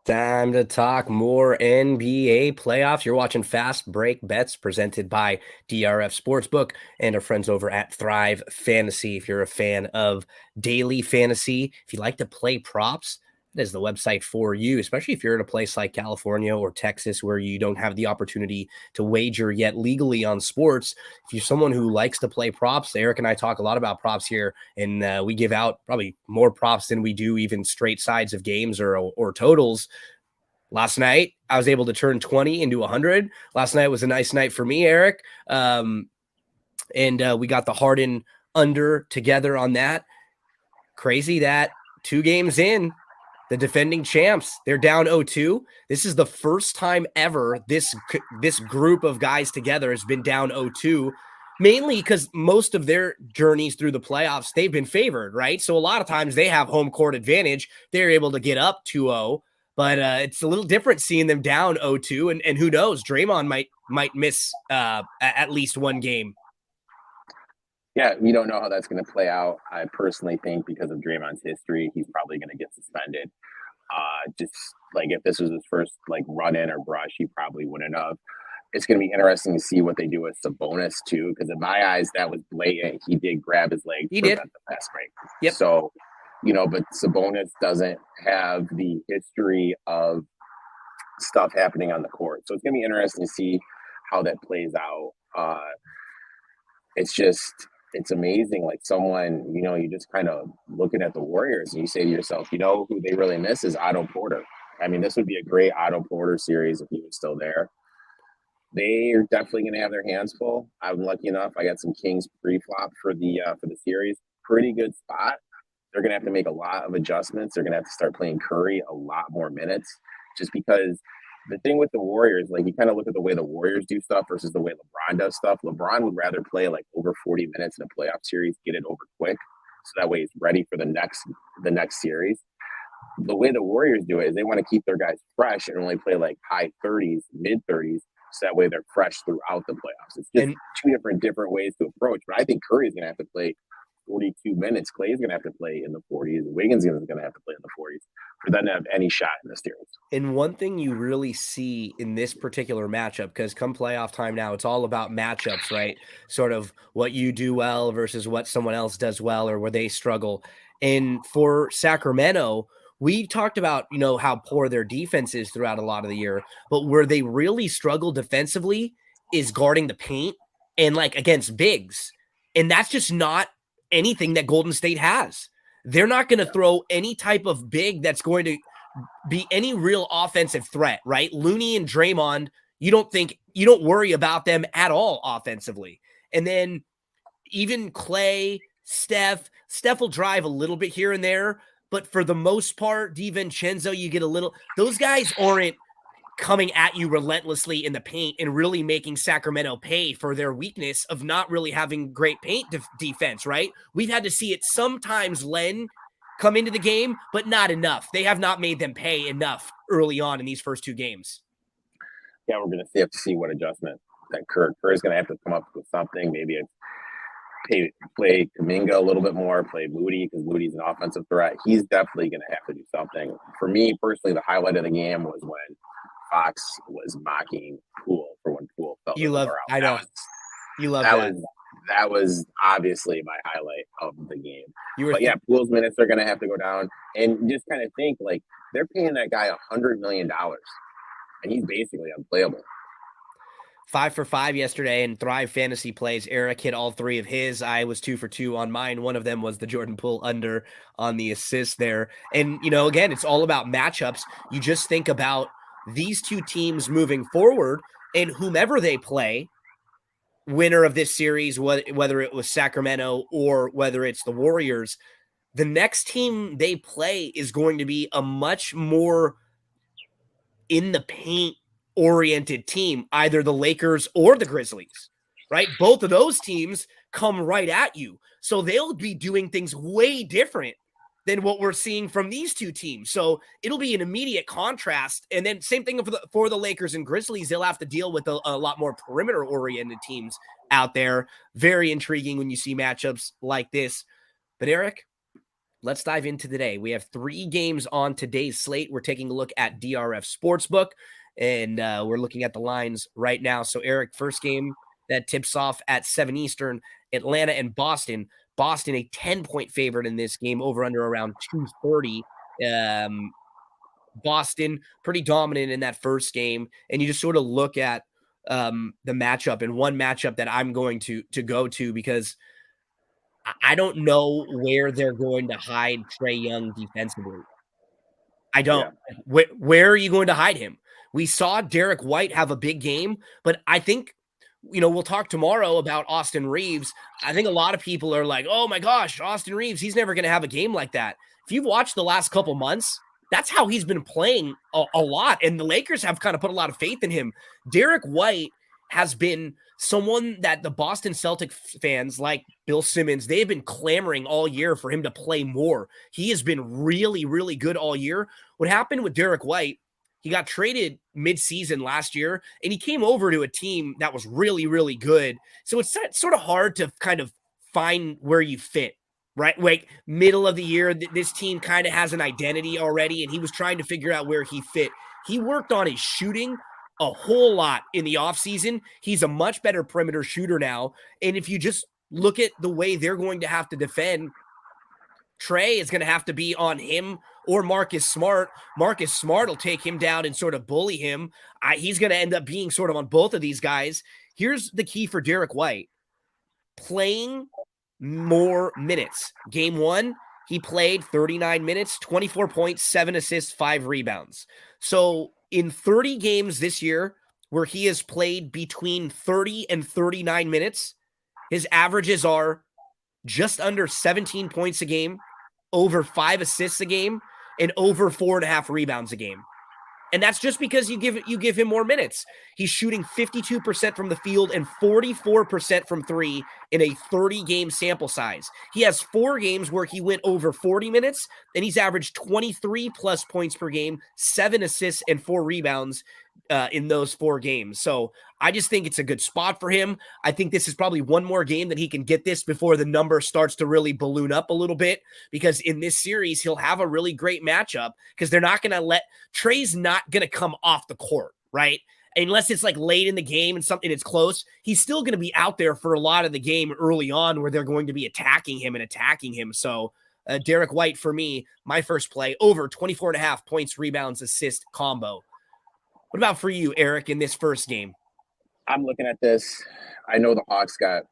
Time to talk more NBA playoffs. You're watching Fast Break Bets presented by DRF Sportsbook and our friends over at Thrive Fantasy. If you're a fan of daily fantasy, if you like to play props, that is the website for you, especially if you're in a place like California or Texas where you don't have the opportunity to wager yet legally on sports. If you're someone who likes to play props, Erik and I talk a lot about props here, and we give out probably more props than we do even straight sides of games or totals. Last night, I was able to turn 20 into 100. Last night was a nice night for me, Erik. And we got the Harden under together on that. Crazy that 2 games in, the defending champs, they're down 0-2. This is the first time ever this group of guys together has been down 0-2, mainly because most of their journeys through the playoffs, they've been favored, right? So a lot of times they have home court advantage. They're able to get up 2-0. But it's a little different seeing them down 0-2, and who knows? Draymond might miss at least one game. Yeah, we don't know how that's going to play out. I personally think because of Draymond's history, he's probably going to get suspended. Just like if this was his first run in or brush, he probably wouldn't have. It's going to be interesting to see what they do with Sabonis too, because in my eyes, that was blatant. He did grab his leg He to did prevent the fast break. Yep. So, but Sabonis doesn't have the history of stuff happening on the court. So it's going to be interesting to see how that plays out. It's amazing. Like someone, you just kind of looking at the Warriors and you say to yourself, who they really miss is Otto Porter. I mean, this would be a great Otto Porter series if he was still there. They are definitely going to have their hands full. I'm lucky enough. I got some Kings pre-flop for the series. Pretty good spot. They're going to have to make a lot of adjustments. They're going to have to start playing Curry a lot more minutes, just because the thing with the Warriors, you kind of look at the way the Warriors do stuff versus the way LeBron does stuff. LeBron would rather play over 40 minutes in a playoff series, get it over quick, so that way he's ready for the next series. The way the Warriors do it is they want to keep their guys fresh and only play high 30s, mid 30s, so that way they're fresh throughout the playoffs. It's just two different ways to approach. But I think Curry's going to have to play 42 minutes. Clay's going to have to play in the 40s. Wiggins is going to have to play in the 40s for them to have any shot in this series. And one thing you really see in this particular matchup, because come playoff time now, it's all about matchups, right? Sort of what you do well versus what someone else does well or where they struggle. And for Sacramento, we talked about, how poor their defense is throughout a lot of the year, but where they really struggle defensively is guarding the paint and against bigs. And that's just not anything that Golden State has. They're not going to throw any type of big that's going to be any real offensive threat, right? Looney and Draymond, you don't worry about them at all offensively. And then even Clay, Steph will drive a little bit here and there, but for the most part, DiVincenzo, you get a little, those guys aren't coming at you relentlessly in the paint and really making Sacramento pay for their weakness of not really having great paint defense, right? We've had to see it sometimes, Len, come into the game, but not enough. They have not made them pay enough early on in these first 2 games. Yeah, we're going to have to see what adjustment that Kerr's going to have to come up with something. Maybe it's play Kuminga a little bit more, play Moody because Moody's an offensive threat. He's definitely going to have to do something. For me personally, the highlight of the game was when Fox was mocking Poole for when Poole fell. You love, I know. You love that. That was obviously my highlight of the game. But yeah, Poole's minutes are going to have to go down. And just kind of think, they're paying that guy $100 million. And he's basically unplayable. 5 for 5 yesterday in Thrive Fantasy plays. Erik hit all 3 of his. I was 2 for 2 on mine. One of them was the Jordan Poole under on the assist there. And, again, it's all about matchups. You just think about these 2 teams moving forward and whomever they play, winner of this series, whether it was Sacramento or whether it's the Warriors, the next team they play is going to be a much more in the paint oriented team, either the Lakers or the Grizzlies, right? Both of those teams come right at you. So they'll be doing things way different than what we're seeing from these 2 teams. So it'll be an immediate contrast. And then same thing for the Lakers and Grizzlies. They'll have to deal with a lot more perimeter oriented teams out there. Very intriguing when you see matchups like this. But Erik, let's dive into today. We have 3 games on today's slate. We're taking a look at DRF Sportsbook, and we're looking at the lines right now. So, Erik, first game that tips off at 7 Eastern, Atlanta and Boston. Boston, a 10-point favorite in this game, over under around 230. Boston, pretty dominant in that first game. And you just sort of look at the matchup, and one matchup that I'm going to go to because I don't know where they're going to hide Trae Young defensively. I don't. Yeah, Where are you going to hide him? We saw Derek White have a big game, but I think, we'll talk tomorrow about Austin Reeves. I think a lot of people are like, oh my gosh, Austin Reeves, he's never going to have a game like that. If you've watched the last couple months, that's how he's been playing a lot. And the Lakers have kind of put a lot of faith in him. Derek White has been someone that the Boston Celtics fans, like Bill Simmons, they've been clamoring all year for him to play more. He has been really, really good all year. What happened with Derek White, he got traded mid-season last year, and he came over to a team that was really, really good. So it's sort of hard to kind of find where you fit, right? Like middle of the year, this team kind of has an identity already, and he was trying to figure out where he fit. He worked on his shooting a whole lot in the offseason. He's a much better perimeter shooter now. And if you just look at the way they're going to have to defend, Trae is going to have to be on him or Marcus Smart. Marcus Smart will take him down and sort of bully him. He's going to end up being sort of on both of these guys. Here's the key for Derek White: playing more minutes. Game 1, he played 39 minutes, 24 points, 7 assists, 5 rebounds. So in 30 games this year where he has played between 30 and 39 minutes, his averages are just under 17 points a game, over 5 assists a game, and over 4.5 rebounds a game. And that's just because you give him more minutes. He's shooting 52% from the field and 44% from 3 in a 30-game sample size. He has 4 games where he went over 40 minutes, and he's averaged 23 plus points per game, 7 assists, and 4 rebounds in those 4 games. So I just think it's a good spot for him. I think this is probably one more game that he can get this before the number starts to really balloon up a little bit, because in this series, he'll have a really great matchup because they're not going to let Trae's not going to come off the court, right? Unless it's like late in the game and something that's close, he's still going to be out there for a lot of the game early on where they're going to be attacking him. So Derek White, for me, my first play, over 24.5 points, rebounds, assist combo. What about for you, Erik, in this first game? I'm looking at this. I know the Hawks got,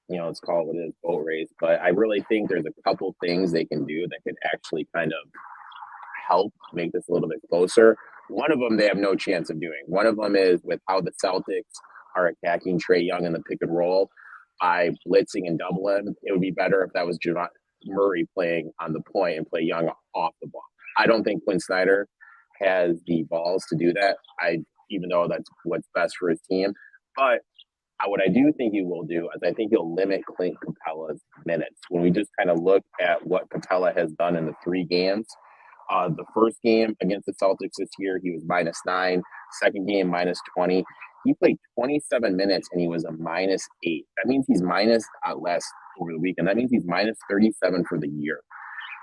let's call it what it is, boat race, but I really think there's a couple things they can do that could actually kind of help make this a little bit closer. One of them they have no chance of doing. One of them is with how the Celtics are attacking Trae Young in the pick and roll by blitzing and doubling. It would be better if that was Murray playing on the point and play Young off the ball. I don't think Quinn Snyder has the balls to do that. Even though that's what's best for his team. But what I do think he will do is I think he'll limit Clint Capella's minutes. When we just kind of look at what Capella has done in the 3 games, the first game against the Celtics this year, he was -9. Second game, -20. He played 27 minutes and he was a -8. That means he's minus less over the weekend. That means he's -37 for the year.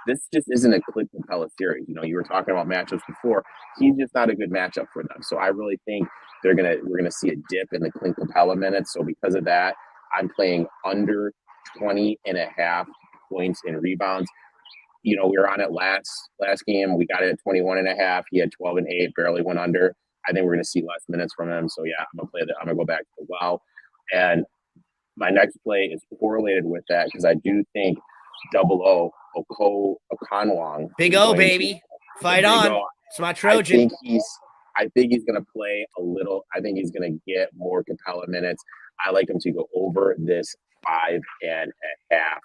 This just isn't a Clint Capella series. You were talking about matchups before. He's just not a good matchup for them. So I really think we're gonna see a dip in the Clint Capella minutes. So because of that, I'm playing under 20.5 points in rebounds. We were on it last game. We got it at 21.5. He had 12 and 8, barely went under. I think we're gonna see less minutes from him. So yeah, I'm gonna play that. I'm gonna go back to the well. And my next play is correlated with that because I do think Okonwong. Big O, baby. Fight on. It's my Trojan. I think he's going to play a little. I think he's going to get more Capella minutes. I like him to go over this 5.5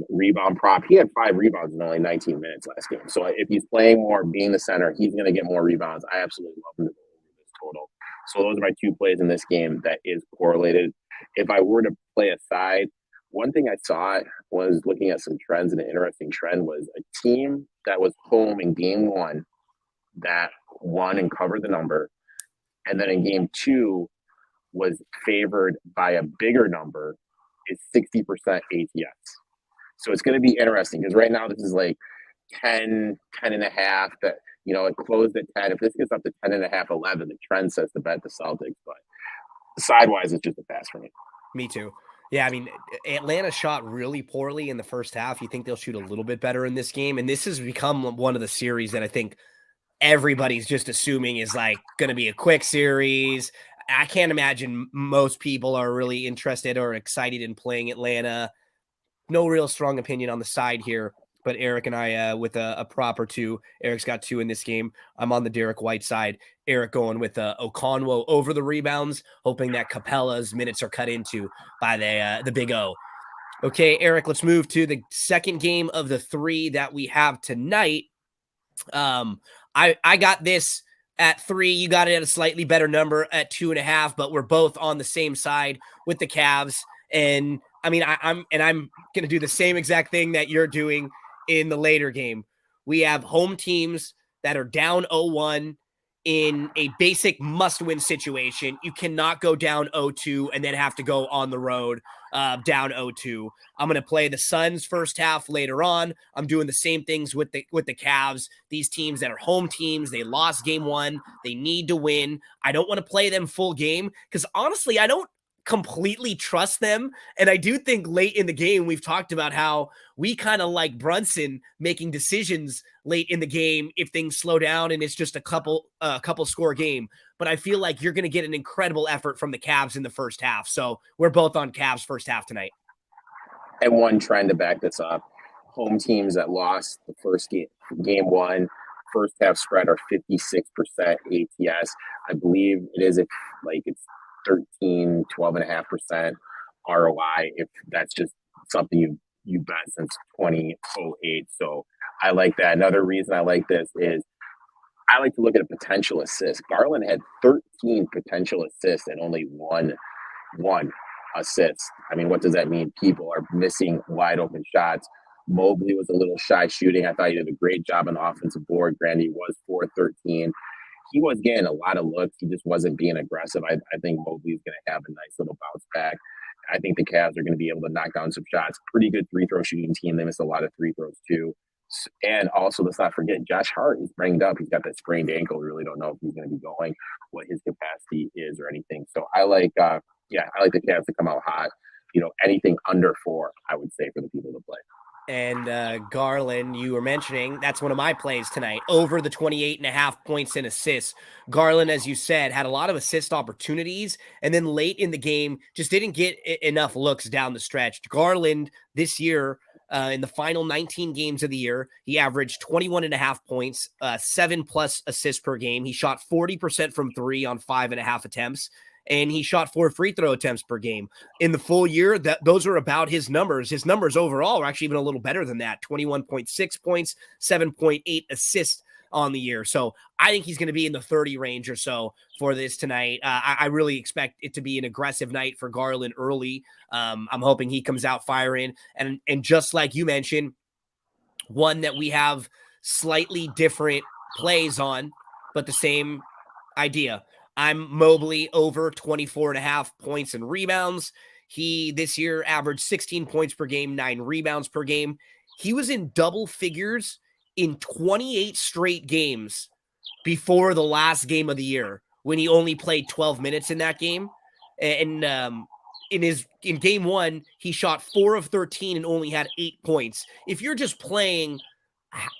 rebound prop. He had 5 rebounds in only 19 minutes last game. So if he's playing more, being the center, he's going to get more rebounds. I absolutely love him to go over this total. So those are my 2 plays in this game that is correlated. If I were to play a side, one thing I saw was looking at some trends, and an interesting trend was a team that was home in game 1 that won and covered the number, and then in game 2 was favored by a bigger number, is 60% ATS. So it's going to be interesting because right now this is like 10, 10 and a half. That, it closed at 10. If this gets up to 10 and a half, 11, the trend says to bet the Celtics. But sidewise, it's just a pass for me. Me too. Yeah, I mean, Atlanta shot really poorly in the first half. You think they'll shoot a little bit better in this game? And this has become one of the series that I think everybody's just assuming is like going to be a quick series. I can't imagine most people are really interested or excited in playing Atlanta. No real strong opinion on the side here, but Erik and I with a prop or two. Erik's got 2 in this game. I'm on the Derek White side. Erik going with Okonwo over the rebounds, hoping that Capella's minutes are cut into by the Big O. Okay, Erik, let's move to the second game of the 3 that we have tonight. I got this at 3. You got it at a slightly better number at 2.5, but we're both on the same side with the Cavs. And I mean, I'm going to do the same exact thing that you're doing in the later game. We have home teams that are down 0-1 in a basic must-win situation. You cannot go down 0-2 and then have to go on the road down 0-2. I'm going to play the Suns first half later on. I'm doing the same things with the Cavs. These teams that are home teams, they lost game 1. They need to win. I don't want to play them full game because honestly, I don't completely trust them. And I do think late in the game, we've talked about how we kind of like Brunson making decisions late in the game if things slow down and it's just a couple score game. But I feel like you're going to get an incredible effort from the Cavs in the first half. So we're both on Cavs first half tonight. And one trend to back this up, home teams that lost the first game 1, first half spread are 56% ATS. I believe it is it's 13, 12.5% ROI if that's just something you bet since 2008. So I like that. Another reason I like this is I like to look at a potential assist. Garland had 13 potential assists and only one assist. I mean, what does that mean? People are missing wide open shots. Mobley was a little shy shooting. I thought he did a great job on the offensive board. Granted, was 4-13. He was getting a lot of looks. He just wasn't being aggressive. I think Mobley's going to have a nice little bounce back. I think the Cavs are going to be able to knock down some shots. Pretty good free throw shooting team. They missed a lot of free throws too. And also, let's not forget, Josh Hart is banged up. He's got that sprained ankle. We really don't know if he's going to be going, what his capacity is or anything. So I like the Cavs to come out hot. Anything under 4, I would say, for the people to play. And Garland, you were mentioning, that's one of my plays tonight, over the 28.5 points and assists. Garland, as you said, had a lot of assist opportunities, and then late in the game, just didn't get enough looks down the stretch. Garland, this year, in the final 19 games of the year, he averaged 21.5 points, 7+ assists per game. He shot 40% from 3 on 5.5 attempts. And he shot 4 free throw attempts per game. In the full year, those are about his numbers. His numbers overall are actually even a little better than that. 21.6 points, 7.8 assists on the year. So I think he's going to be in the 30 range or so for this tonight. I really expect it to be an aggressive night for Garland early. I'm hoping he comes out firing. And just like you mentioned, one that we have slightly different plays on, but the same idea. I'm Mobley over 24.5 points and rebounds. He this year averaged 16 points per game, 9 rebounds per game. He was in double figures in 28 straight games before the last game of the year when he only played 12 minutes in that game. And in game 1, he shot 4 of 13 and only had 8 points. If you're just playing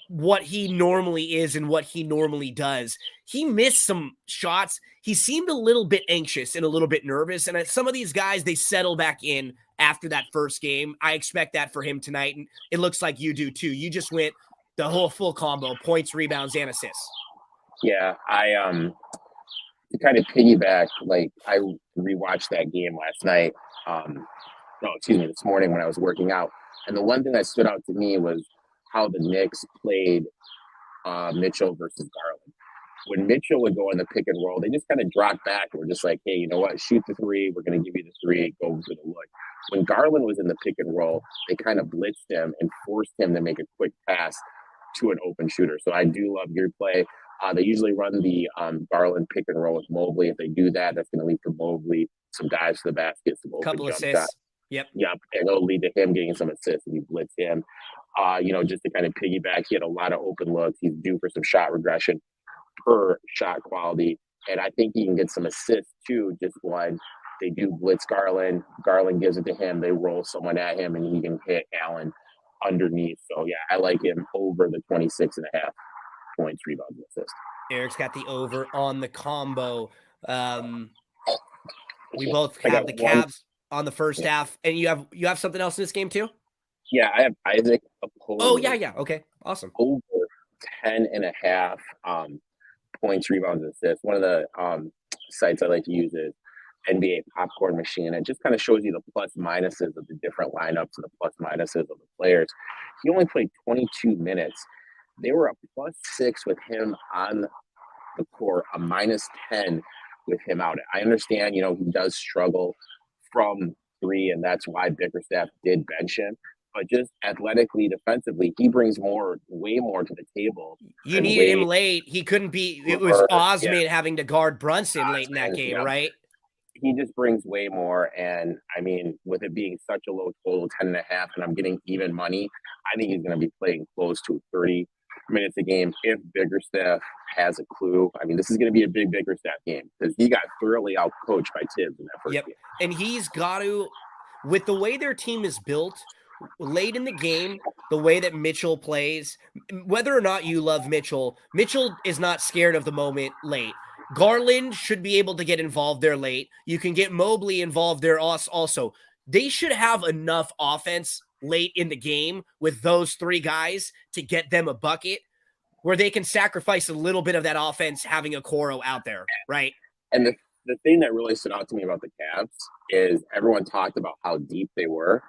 what he normally is and what he normally does, he missed some shots. He seemed a little bit anxious and a little bit nervous. And some of these guys, they settle back in after that first game. I expect that for him tonight. And it looks like you do too. You just went the whole full combo, points, rebounds, and assists. Yeah, to kind of piggyback, I rewatched that game last night. This morning when I was working out. And the one thing that stood out to me was how the Knicks played Mitchell versus Garland. When Mitchell would go in the pick and roll, they just kind of dropped back. We're just like, hey, you know what? Shoot the 3. We're going to give you the 3. Go for the look. When Garland was in the pick and roll, they kind of blitzed him and forced him to make a quick pass to an open shooter. So I do love your play. They usually run the Garland pick and roll with Mobley. If they do that, that's going to lead to Mobley some dives to the basket, some open couple jump assists. shots. Yep. Yeah, and it'll lead to him getting some assists if you blitz him. Just to kind of piggyback, he had a lot of open looks. He's due for some shot regression per shot quality. And I think he can get some assists too, just when they do blitz Garland. Garland gives it to him, they roll someone at him, and he can hit Allen underneath. So, yeah, I like him over the 26.5 points, rebounds, and assists. Erik's got the over on the combo. We both I have got the one. Cavs on the first half, and you have something else in this game too? Yeah, I have Isaac Oh, yeah, Okoro yeah. Okay, awesome. over 10.5 points, rebounds, and assists. One of the sites I like to use is NBA Popcorn Machine. It just kind of shows you the plus minuses of the different lineups and the plus minuses of the players. He only played 22 minutes. They were a +6 with him on the court, a -10 with him out. I understand, he does struggle from three, and that's why Bickerstaff did bench him. But just athletically, defensively, he brings way more to the table You than needed him Wade, late. He couldn't be. It was Levert, yeah, Osman having to guard Brunson late in that Osman, game, yeah. right? He just brings way more. And I mean, with it being such a low total, 10.5, and I'm getting even money, I think he's going to be playing close to 30 minutes a game if Bickerstaff has a clue. I mean, this is going to be a big Bickerstaff game because he got thoroughly outcoached by Tibbs in that first game. And he's got to, with the way their team is built, late in the game, the way that Mitchell plays, whether or not you love Mitchell, Mitchell is not scared of the moment late. Garland should be able to get involved there late. You can get Mobley involved there also. They should have enough offense late in the game with those three guys to get them a bucket where they can sacrifice a little bit of that offense having a Okoro out there, right? And the thing that really stood out to me about the Cavs is everyone talked about how deep they were.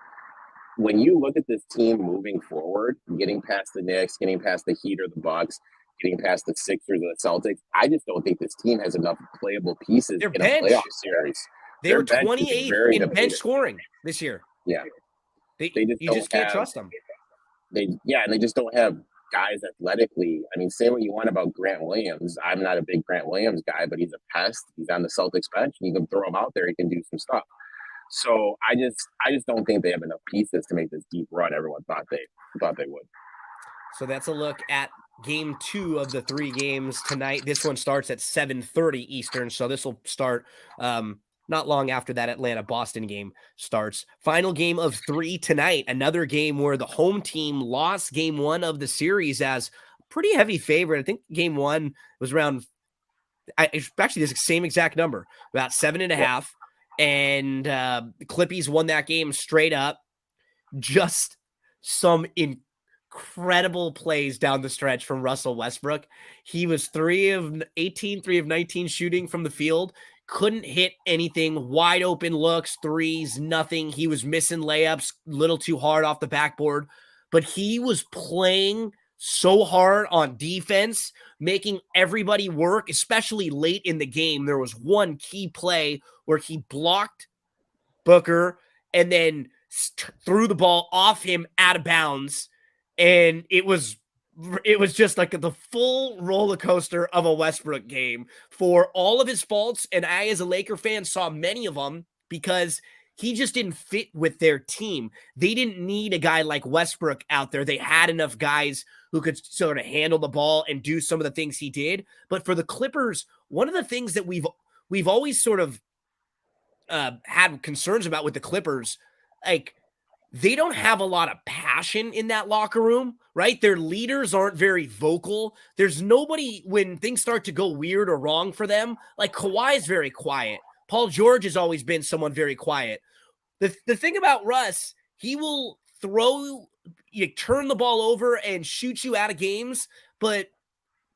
When you look at this team moving forward, getting past the Knicks, getting past the Heat or the Bucks, getting past the Sixers or the Celtics, I just don't think this team has enough playable pieces in a playoff series. They were 28th in bench scoring this year. Yeah. You just can't trust them. And they just don't have guys athletically. I mean, say what you want about Grant Williams. I'm not a big Grant Williams guy, but he's a pest. He's on the Celtics bench, and you can throw him out there. He can do some stuff. So I just don't think they have enough pieces to make this deep run everyone thought they would. So that's a look at game 2 of the 3 games tonight. This one starts at 7:30 Eastern, so this will start not long after that Atlanta-Boston game starts. Final game of 3 tonight, another game where the home team lost game 1 of the series as a pretty heavy favorite. I think game 1 was around, actually this same exact number, about 7.5. And Clippies won that game straight up. Just some incredible plays down the stretch from Russell Westbrook. He was 3 of 18, 3 of 19 shooting from the field. Couldn't hit anything. Wide open looks, threes, nothing. He was missing layups, a little too hard off the backboard. But he was playing so hard on defense, making everybody work, especially late in the game. There was one key play where he blocked Booker and then threw the ball off him out of bounds. And it was just like the full roller coaster of a Westbrook game for all of his faults. And I, as a Laker fan, saw many of them because he just didn't fit with their team. They didn't need a guy like Westbrook out there. They had enough guys who could sort of handle the ball and do some of the things he did. But for the Clippers, one of the things that we've always sort of had concerns about with the Clippers, like, they don't have a lot of passion in that locker room, right? Their leaders aren't very vocal. There's nobody when things start to go weird or wrong for them. Like, Kawhi is very quiet. Paul George has always been someone very quiet. The thing about Russ, he will turn the ball over and shoot you out of games, but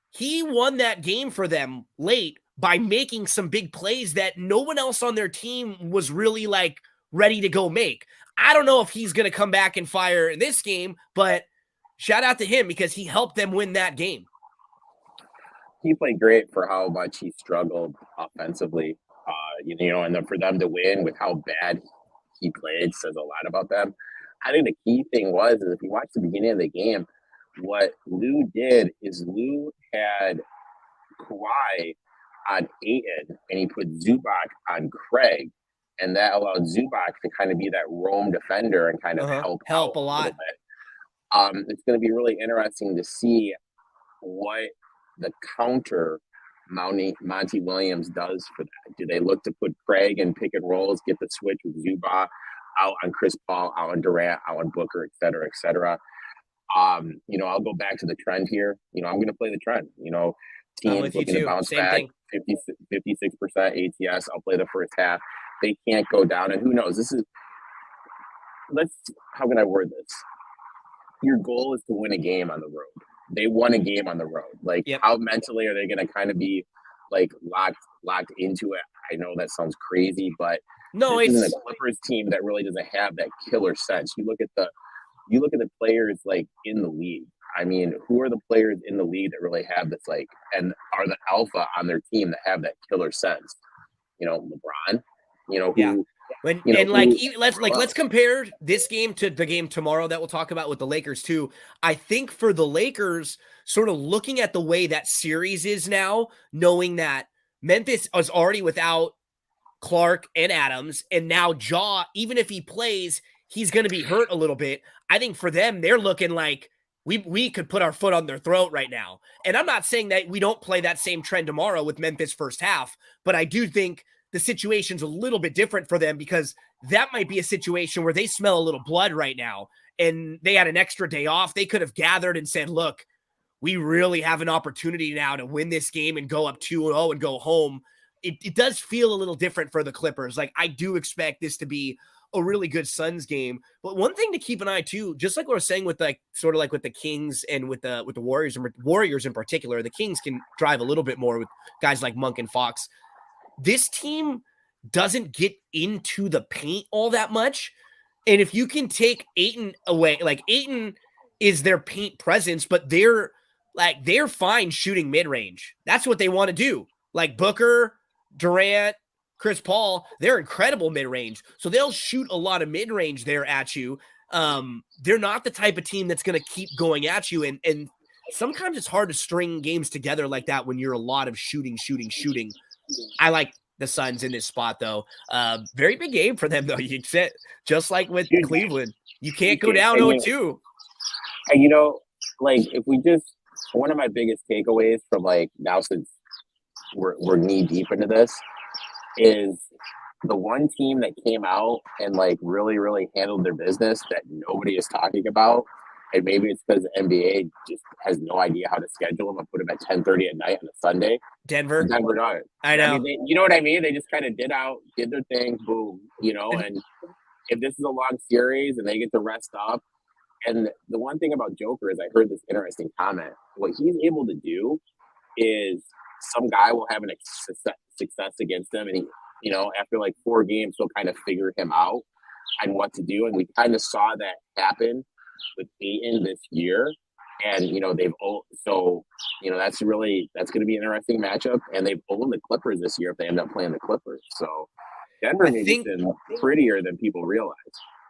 he won that game for them late by making some big plays that no one else on their team was really like ready to go make. I don't know if he's going to come back and fire in this game, but shout out to him because he helped them win that game. He played great for how much he struggled offensively, and then for them to win with how bad he played says a lot about them. I think the key thing is if you watch the beginning of the game, what Lou did is Lou had Kawhi on Ayton and he put Zubac on Craig. and that allowed Zubac to kind of be that roam defender and kind of help out Help a a little lot. bit. It's going to be really interesting to see what the counter Monty Williams does for that. Do they look to put Craig in pick and rolls, get the switch with Zubac out on Chris Paul, out on Durant, out on Booker, et cetera, et cetera? I'll go back to the trend here. I'm going to play the trend. I'm Teams with you looking to too. bounce Same back, thing. 56% ATS. I'll play the first half. They can't go down. And who knows? How can I word this? Your goal is to win a game on the road. They won a game on the road. Like, Yep. how mentally are they going to kind of be like locked into it? I know that sounds crazy, but No, this isn't it's a Clippers team that really doesn't have that killer sense. You look at the players like in the league. I mean, who are the players in the league that really have this and are the alpha on their team that have that killer sense? LeBron. yeah. Who Let's compare this game to the game tomorrow that we'll talk about with the Lakers too. I think for the Lakers, sort of looking at the way that series is now, knowing that Memphis is already without Clark and Adams, and now Ja, even if he plays, he's going to be hurt a little bit. I think for them, they're looking like we could put our foot on their throat right now. And I'm not saying that we don't play that same trend tomorrow with Memphis first half, but I do think the situation's a little bit different for them because that might be a situation where they smell a little blood right now and they had an extra day off. They could have gathered and said, look, we really have an opportunity now to win this game and go up 2-0 and go home. It does feel a little different for the Clippers. Like, I do expect this to be a really good Suns game. But one thing to keep an eye too, just like we were saying with sort of like with the Kings and with the Warriors in particular, the Kings can drive a little bit more with guys like Monk and Fox. This team doesn't get into the paint all that much. And if you can take Ayton away, like Ayton is their paint presence, but they're fine shooting mid-range. That's what they want to do. Like Booker, Durant, Chris Paul, they're incredible mid-range. So they'll shoot a lot of mid-range there at you. They're not the type of team that's going to keep going at you. And sometimes it's hard to string games together like that when you're a lot of shooting. I like the Suns in this spot, though. Very big game for them, though. You said, just like with Cleveland, you can't go down 0-2. And if we just, one of my biggest takeaways from now, since we're knee deep into this, is the one team that came out and really, really handled their business that nobody is talking about. And maybe it's because the NBA just has no idea how to schedule them and put them at 10:30 at night on a Sunday. Denver Nuggets. I know. You know what I mean? They just kind of did their thing, boom, and if this is a long series and they get to rest up. And the one thing about Joker is I heard this interesting comment. What he's able to do is some guy will have success against him. And he, after 4 games, he'll kind of figure him out and what to do. And we kind of saw that happen with Ayton this year. And, that's going to be an interesting matchup. And they've owned the Clippers this year if they end up playing the Clippers. So Denver may be prettier than people realize.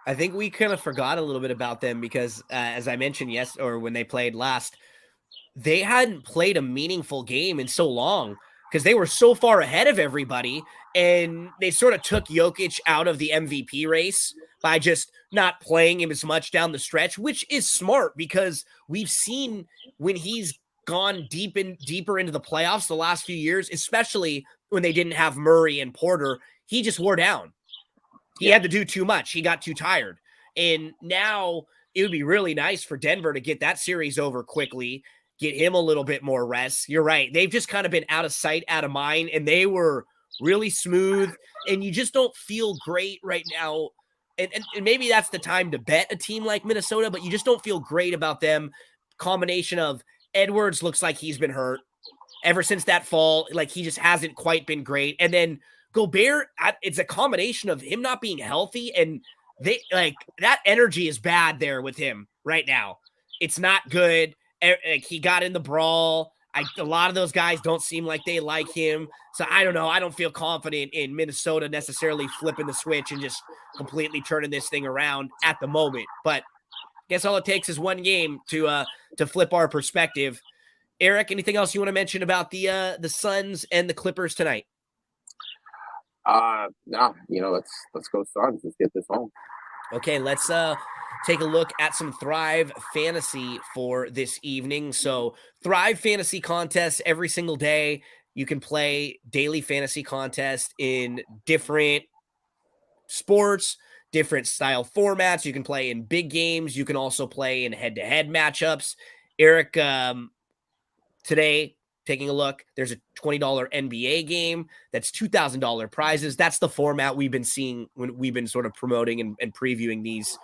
I think we kind of forgot a little bit about them because, as I mentioned, when they played last, they hadn't played a meaningful game in so long because they were so far ahead of everybody, and they sort of took Jokic out of the MVP race by just not playing him as much down the stretch, which is smart because we've seen when he's gone deeper into the playoffs the last few years, especially when they didn't have Murray and Porter, he just wore down. He had to do too much. He got too tired. And now it would be really nice for Denver to get that series over quickly, get him a little bit more rest. You're right. They've just kind of been out of sight, out of mind, and they were really smooth. And you just don't feel great right now. And maybe that's the time to bet a team like Minnesota, but you just don't feel great about them. Combination of Edwards looks like he's been hurt ever since that fall. He just hasn't quite been great. And then Gobert, it's a combination of him not being healthy and that energy is bad there with him right now. It's not good. He got in the brawl. A lot of those guys don't seem like they like him. So I don't know. I don't feel confident in Minnesota necessarily flipping the switch and just completely turning this thing around at the moment. But I guess all it takes is one game to flip our perspective. Erik, anything else you want to mention about the Suns and the Clippers tonight? Nah, let's go Suns. Let's get this home. Okay, let's take a look at some Thrive Fantasy for this evening. So, Thrive Fantasy contests every single day. You can play daily fantasy contests in different sports, different style formats. You can play in big games. You can also play in head-to-head matchups. Erik, today, taking a look, there's a $20 NBA game that's $2,000 prizes. That's the format we've been seeing when we've been sort of promoting and previewing these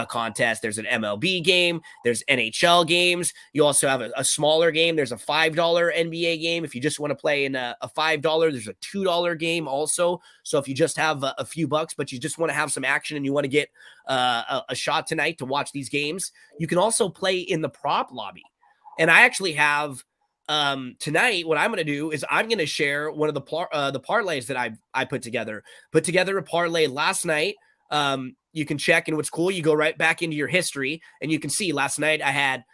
contests. There's an MLB game, there's NHL games. You also have a smaller game. There's a $5 NBA game. If you just want to play in a $5, there's a $2 game also. So if you just have a few bucks, but you just want to have some action and you want to get a shot tonight to watch these games, you can also play in the prop lobby. And I actually have tonight, what I'm going to do is I'm going to share one of the parlays that I put together. Put together a parlay last night. You can check, and what's cool, you go right back into your history, and you can see last night I had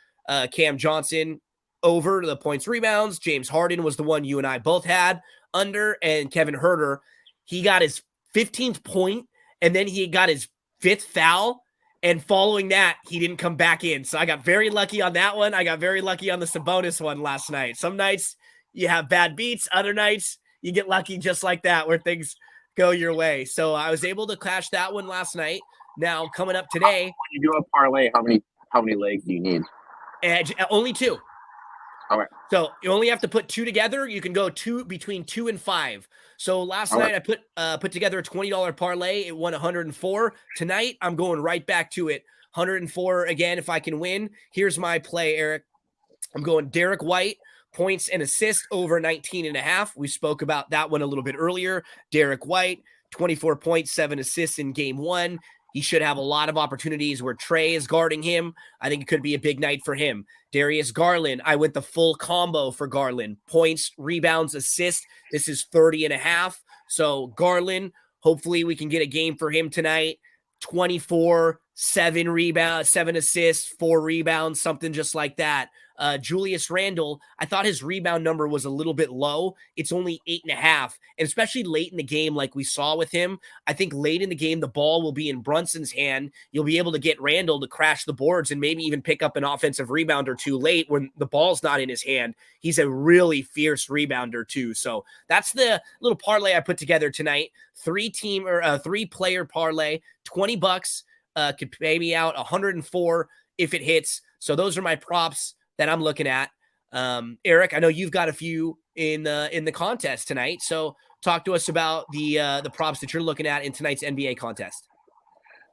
Cam Johnson over the points rebounds. James Harden was the one you and I both had under, and Kevin Huerter, he got his 15th point, and then he got his 5th foul. And following that, he didn't come back in. So I got very lucky on that one. I got very lucky on the Sabonis one last night. Some nights you have bad beats. Other nights you get lucky just like that where things go your way. So I was able to cash that one last night. Now coming up today. When you do a parlay, how many legs do you need? Only 2. All right. So you only have to put 2 together. You can go between 2 and 5. So last night I put together a $20 parlay. It won 104. Tonight I'm going right back to it. 104 again if I can win. Here's my play, Erik. I'm going Derek White, points and assists over 19.5. We spoke about that one a little bit earlier. Derek White, 24.7 assists in game 1. He should have a lot of opportunities where Trey is guarding him. I think it could be a big night for him. Darius Garland, I went the full combo for Garland. Points, rebounds, assists. This is 30.5. So Garland, hopefully we can get a game for him tonight. 24, 7 rebounds, 7 assists, 4 rebounds, something just like that. Julius Randle, I thought his rebound number was a little bit low. It's only 8.5. And especially late in the game, like we saw with him, I think late in the game, the ball will be in Brunson's hand. You'll be able to get Randle to crash the boards and maybe even pick up an offensive rebound or two late when the ball's not in his hand. He's a really fierce rebounder too. So that's the little parlay I put together tonight. 3-player parlay, $20. Could pay me out 104 if it hits. So those are my props that I'm looking at. Erik, I know you've got a few in the contest tonight. So talk to us about the props that you're looking at in tonight's NBA contest.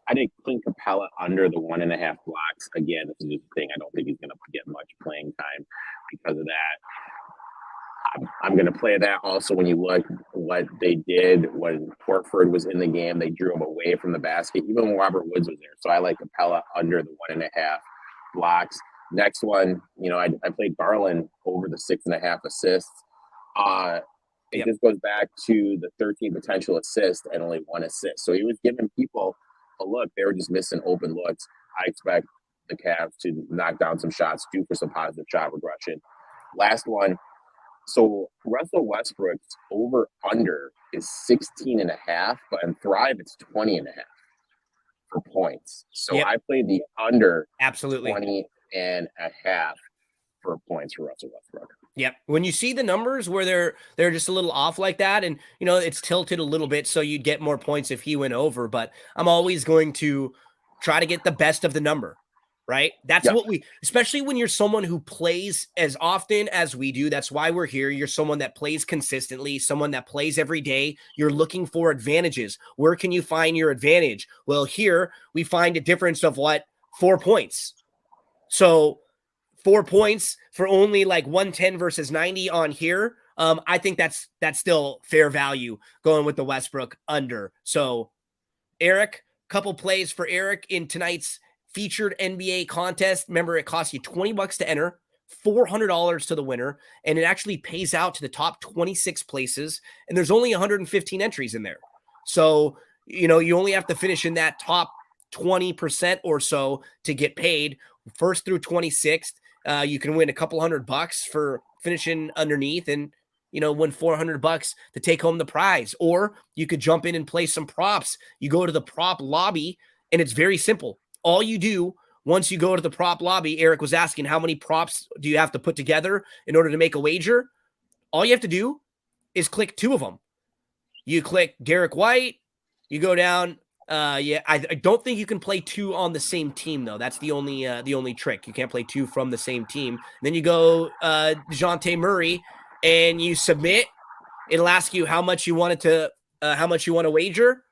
I did Clint Capella under the 1.5 blocks. Again, this is just a thing. I don't think he's going to get much playing time because of that. I'm going to play that also when you look what they did when Horford was in the game. They drew him away from the basket, even when Robert Woods was there. So I like Capella under the 1.5 blocks. Next one, I played Garland over the 6.5 assists. It just goes back to the 13 potential assists and only 1 assist. So he was giving people a look. They were just missing open looks. I expect the Cavs to knock down some shots, do for some positive shot regression. Last one. So Russell Westbrook's over under is 16.5, but in Thrive it's 20.5 for points. So I played the under absolutely 20.5 for points for Russell Westbrook. Yep. When you see the numbers where they're just a little off like that, and it's tilted a little bit, so you'd get more points if he went over. But I'm always going to try to get the best of the number, right? That's what especially when you're someone who plays as often as we do. That's why we're here. You're someone that plays consistently, someone that plays every day. You're looking for advantages. Where can you find your advantage? Well, here we find a difference of 4 points. So 4 points for only like 110 versus 90 on here. I think that's still fair value going with the Westbrook under. So Erik, couple plays for Erik in tonight's featured NBA contest. Remember, it costs you $20 to enter, $400 to the winner, and it actually pays out to the top 26 places. And there's only 115 entries in there. So, you only have to finish in that top 20% or so to get paid. First through 26th, you can win a couple $100 for finishing underneath. And, win $400 to take home the prize. Or you could jump in and play some props. You go to the prop lobby, and it's very simple. All you do once you go to the prop lobby, Erik was asking, how many props do you have to put together in order to make a wager? All you have to do is click 2 of them. You click Derek White, you go down. I don't think you can play 2 on the same team, though. That's the only trick. You can't play 2 from the same team. Then you go DeJounte Murray, and you submit. It'll ask you how much you want to wager.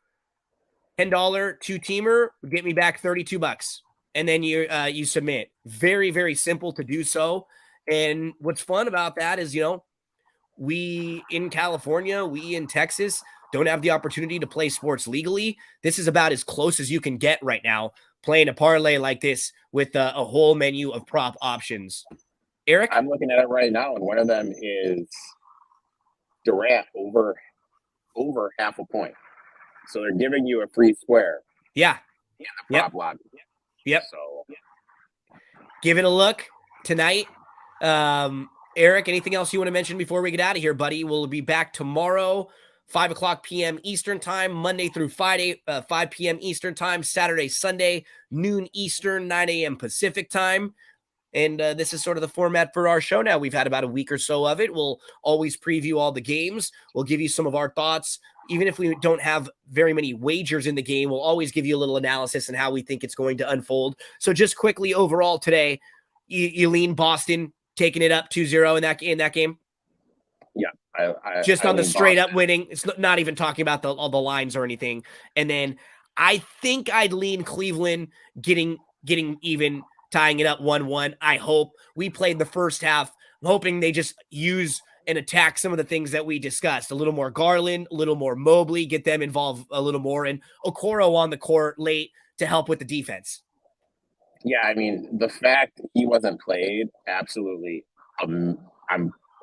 $10 2-teamer, get me back $32. And then you submit. Very, very simple to do so. And what's fun about that is, we in California, we in Texas don't have the opportunity to play sports legally. This is about as close as you can get right now, playing a parlay like this with a whole menu of prop options. Erik? I'm looking at it right now, and one of them is Durant over half a point. So they're giving you a free square. Yeah. In the prop lobby. Yep. So give it a look tonight. Erik, anything else you want to mention before we get out of here, buddy? We'll be back tomorrow, 5 p.m. Eastern time, Monday through Friday, 5 p.m. Eastern time, Saturday, Sunday, noon Eastern, 9 a.m. Pacific time. And this is sort of the format for our show now. We've had about a week or so of it. We'll always preview all the games. We'll give you some of our thoughts. Even if we don't have very many wagers in the game, we'll always give you a little analysis and how we think it's going to unfold. So just quickly overall today, you lean Boston taking it up 2-0 in that game? Yeah. I on the straight up winning. It's not even talking about all the lines or anything. And then I think I'd lean Cleveland getting even, tying it up 1-1. I hope. We played the first half. I'm hoping they just use and attack some of the things that we discussed. A little more Garland, a little more Mobley, get them involved a little more, and Okoro on the court late to help with the defense. Yeah, I mean, the fact he wasn't played, absolutely. I'm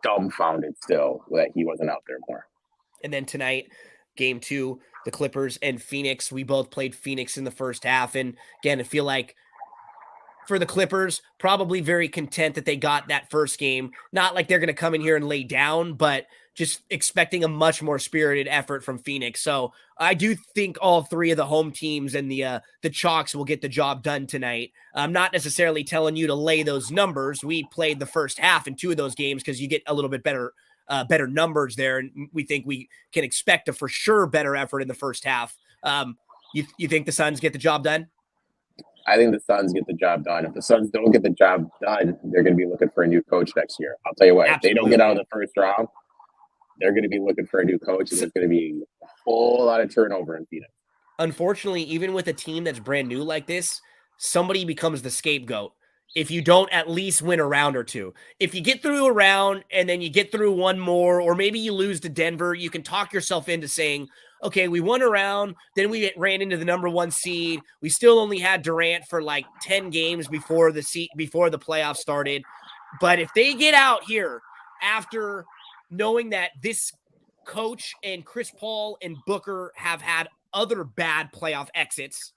dumbfounded still that he wasn't out there more. And then tonight, game 2, the Clippers and Phoenix. We both played Phoenix in the first half. And again, I feel like for the Clippers, probably very content that they got that first game. Not like they're going to come in here and lay down, but just expecting a much more spirited effort from Phoenix. So I do think all 3 of the home teams and the Chalks will get the job done tonight. I'm not necessarily telling you to lay those numbers. We played the first half in 2 of those games because you get a little bit better numbers there, and we think we can expect a for sure better effort in the first half. You think the Suns get the job done? I think the Suns get the job done. If the Suns don't get the job done, they're going to be looking for a new coach next year. I'll tell you what, Absolutely. If they don't get out of the first round, they're going to be looking for a new coach, and there's going to be a whole lot of turnover in Phoenix. Unfortunately, even with a team that's brand new like this, somebody becomes the scapegoat if you don't at least win a round or 2. If you get through a round and then you get through one more, or maybe you lose to Denver, you can talk yourself into saying, okay, we won a round, then we ran into the number 1 seed. We still only had Durant for like 10 games before the playoffs started. But if they get out here after knowing that this coach and Chris Paul and Booker have had other bad playoff exits,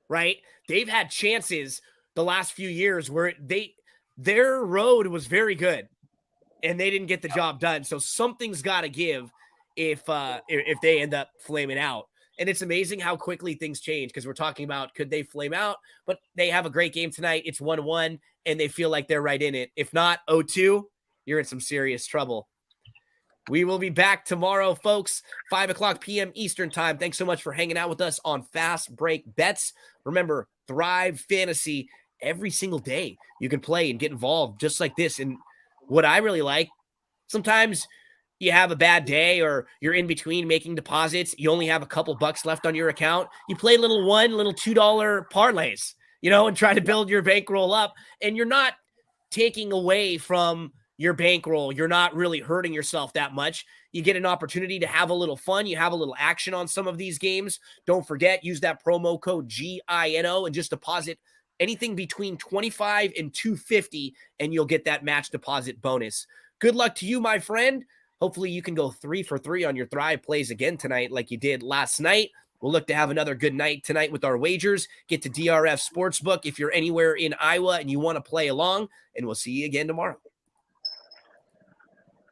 right? They've had chances the last few years where their road was very good and they didn't get the job done. So something's got to give if they end up flaming out. And it's amazing how quickly things change, because we're talking about could they flame out, but they have a great game tonight. It's 1-1 and they feel like they're right in it. If not 0-2, you're in some serious trouble. We will be back tomorrow, folks, 5 p.m. Eastern time. Thanks so much for hanging out with us on Fast Break Bets. Remember, Thrive Fantasy every single day. You can play and get involved just like this. And what I really like, sometimes you have a bad day or you're in between making deposits. You only have a couple bucks left on your account. You play little $2 parlays, and try to build your bankroll up. And you're not taking away from your bankroll. You're not really hurting yourself that much. You get an opportunity to have a little fun. You have a little action on some of these games. Don't forget, use that promo code GINO and just deposit anything between $25 and $250, and you'll get that match deposit bonus. Good luck to you, my friend. Hopefully you can go 3 for 3 on your Thrive plays again tonight like you did last night. We'll look to have another good night tonight with our wagers. Get to DRF Sportsbook if you're anywhere in Iowa and you want to play along, and we'll see you again tomorrow.